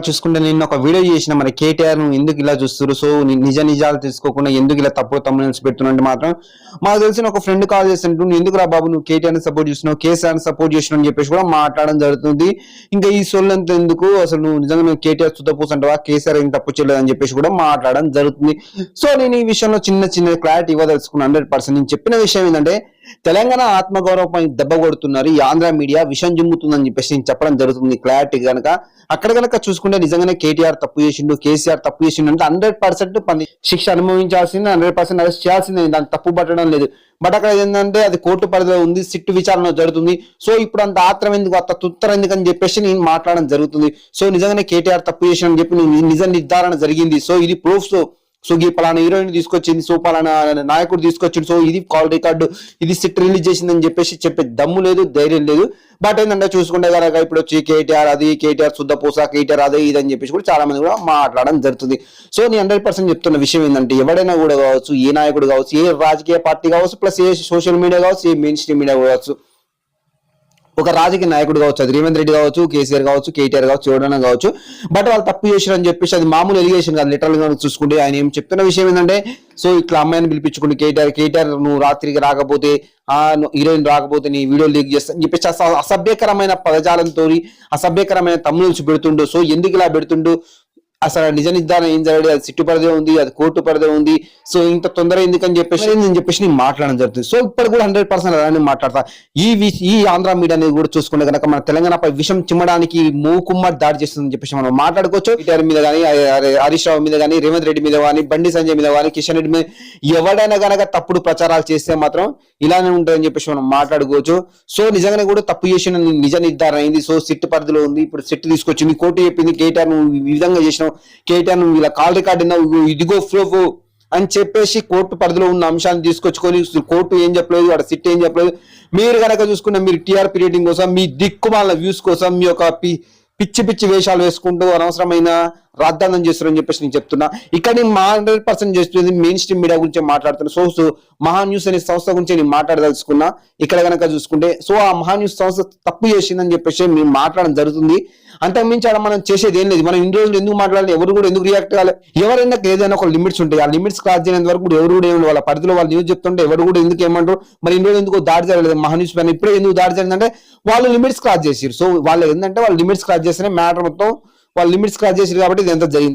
చూసుకుంటే నేను ఒక వీడియో చేసిన మరి కేటీఆర్ ఎందుకు ఇలా చూస్తారు, సో నిజ నిజాలు తెలుసుకోకుండా ఎందుకు ఇలా తప్పుడు తమ్ముల్స్ పెడుతున్నట్టు మాత్రం మాకు తెలిసిన ఒక ఫ్రెండ్ కాల్ చేస్తుంటూ నువ్వు ఎందుకు రా బాబు నువ్వు కేటీఆర్ ని సపోర్ట్ చేస్తున్నావు, కేసీఆర్ ని సపోర్ట్ చేస్తున్నావు అని చెప్పేసి కూడా మాట్లాడడం జరుగుతుంది. ఇంకా ఈ సొల్లంతా ఎందుకు, అసలు నువ్వు నిజంగా నువ్వు కేటీఆర్ చుట్టపోసంటావా, కేసీఆర్ ఏం తప్పు చేయలేదు అని చెప్పేసి కూడా మాట్లాడడం జరుగుతుంది. సో నేను ఈ విషయంలో చిన్న క్లారిటీ ఇవ్వదలుచుకున్నాను. 100% నేను చెప్పిన విషయం ఏంటంటే తెలంగాణ ఆత్మగౌరవం దెబ్బ కొడుతున్నారు, ఈ ఆంధ్ర మీడియా విషం జిమ్ముతుందని చెప్పేసి నేను చెప్పడం జరుగుతుంది క్లారిటీ కనుక. అక్కడ కనుక చూసుకుంటే నిజంగానే కేటీఆర్ తప్పు చేసిండు, కేసీఆర్ తప్పు చేసిండు అంటే 100% శిక్ష అనుభవించాల్సిందే, 100% అరెస్ట్ చేయాల్సిందే, దానికి తప్పు పట్టడం లేదు. బట్ అక్కడ ఏంటంటే అది కోర్టు పరిధిలో ఉంది, సిట్టు విచారణ జరుగుతుంది. సో ఇప్పుడు అంత ఆత్రం ఎందుకు, అంత తుత్తర ఎందుకు అని చెప్పేసి నేను మాట్లాడడం జరుగుతుంది. సో నిజంగానే కేటీఆర్ తప్పు చేసిన చెప్పి నిజ నిర్ధారణ జరిగింది. సో ఇది ప్రూఫ్స్, సో ఈ పలానా హీరోయిన్ తీసుకొచ్చింది, సో పలానా నాయకుడు తీసుకొచ్చింది, సో ఇది కాల్ రికార్డు, ఇది సిట్ రిలీజ్ చేసిందని చెప్పేసి చెప్పే దమ్ము లేదు, ధైర్యం లేదు. బట్ ఏంటంటే చూసుకుంటే కనుక ఇప్పుడు వచ్చి కేటీఆర్ అది, కేటీఆర్ శుద్ధపూస, కేటీఆర్ అదే ఇది అని చెప్పేసి కూడా చాలా మంది కూడా మాట్లాడడం జరుగుతుంది. సో నేను 100% చెప్తున్న విషయం ఏంటంటే ఎవడైనా కూడా కావచ్చు, ఏ నాయకుడు కావచ్చు, ఏ రాజకీయ పార్టీ కావచ్చు, ప్లస్ ఏ సోషల్ మీడియా కావచ్చు, ఏ మెయిన్ స్ట్రీమ్ మీడియా కావచ్చు, ఒక రాజకీయ నాయకుడు కావచ్చు, అది రేవంత్ రెడ్డి కావచ్చు, కేసీఆర్ కావచ్చు, కేటీఆర్ కావచ్చు, ఎవరైనా కావచ్చు, బట్ వాళ్ళు తప్పు చేశారని చెప్పేసి అది మామూలు ఎలిగేషన్ కాదు. లిటరల్ గా చూసుకుంటే ఆయన ఏం చెప్తున్న విషయం ఏంటంటే సో ఇట్లా అమ్మాయిని పిలిపించుకుంటే కేటీఆర్ నువ్వు రాత్రికి రాకపోతే, హీరోయిన్ రాకపోతే నీ వీడియో లీక్ చేస్తా అని చెప్పేసి అసభ్యకరమైన పదజాలంతో అసభ్యకరమైన తమ్ముళ్ళు పెడుతుండు. సో ఎందుకు ఇలా పెడుతుండు, అసలు నిజ నిర్ధారణ ఏం జరగలేదు, అది సిట్టు పరిధి ఉంది, అది కోర్టు పరిధి ఉంది, సో ఇంత తొందర ఎందుకని చెప్పేసి నేను మాట్లాడడం జరుగుతుంది. సో ఇప్పుడు కూడా 100% అలానే మాట్లాడతా. ఈ ఆంధ్ర మీడియా అనేది కూడా చూసుకుంటే కనుక మన తెలంగాణపై విషం చిమ్మడానికి మూకుమ్మడి దాడి చేస్తుందని చెప్పేసి మనం మాట్లాడుకోవచ్చు. కేటీఆర్ మీద కానీ, హరీష్ రావు మీద కానీ, రేవంత్ రెడ్డి మీద కానీ, బండి సంజయ్ మీద కానీ, కిషన్ రెడ్డి మీద ఎవడైనా కనుక తప్పుడు ప్రచారాలు చేస్తే మాత్రం ఇలానే ఉంటుందని చెప్పేసి మనం మాట్లాడుకోవచ్చు. సో నిజంగానే కూడా తప్పు చేసిన నిజ నిర్ధారణ అయింది. సో సిట్టు పరిధిలో ఉంది, ఇప్పుడు సిట్టు తీసుకొచ్చింది, కోర్టు చెప్పింది కేటీఆర్ నువ్వు ఈ విధంగా చేసినావు, కేటీఆర్ నువ్వు ఇలా కాల్ రికార్డ్ ఇదిగో ప్రూఫ్ అని చెప్పేసి కోర్టు పరిధిలో ఉన్న అంశాన్ని తీసుకొచ్చుకొని కోర్టు ఏం చెప్పలేదు, అక్కడ సిట్ ఏం చెప్పలేదు. మీరు కనుక చూసుకున్న మీరు టీఆర్పీ రేటింగ్ కోసం, మీ దిక్కుమాల వ్యూస్ కోసం, మీ యొక్క పిచ్చి వేషాలు వేసుకుంటూ అనవసరమైన రాద్ధాంతం చేస్తారని చెప్పేసి నేను చెప్తున్నా. ఇక్కడ నేను 100% చేస్తుంది మెయిన్ స్ట్రీమ్ మీడియా గురించి మాట్లాడుతున్నా. సో మహా న్యూస్ అనే సంస్థ గురించి నేను మాట్లాడదలుచుకున్నా. ఇక్కడ కనుక చూసుకుంటే సో ఆ మహా న్యూస్ సంస్థ తప్పు చేసిందని చెప్పేసి మేము మాట్లాడడం జరుగుతుంది. అంతకుమించి అలా మనం చేసేది ఏం లేదు. మనం ఇన్ని రోజులు ఎందుకు మాట్లాడాలి, ఎవరు కూడా ఎందుకు రియాక్ట్ కావాలి, ఎవరైనా ఏదైనా ఒక లిమిట్స్ ఉంటాయి, ఆ లిమిట్స్ క్రాస్ చేయనంత వరకు కూడా ఎవరు కూడా ఏమి వాళ్ళ పరిధిలో వాళ్ళు న్యూస్ చెప్తుంటే ఎవరు కూడా ఎందుకు ఏమంటారు, మరి ఇన్ని రోజులు ఎందుకు దాడి జరగలేదు మహా న్యూస్ పైన, ఇప్పుడే ఎందుకు దాడి జరిగిందంటే వాళ్ళు లిమిట్స్ క్రాస్ చేసారు. సో వాళ్ళు ఏంటంటే వాళ్ళు లిమిట్స్ క్రాస్ చేస్తేనే మ్యాటర్ మొత్తం వాళ్ళు లిమిట్స్ క్రాస్ చేసారు కాబట్టి ఇది ఎంత జరిగింది.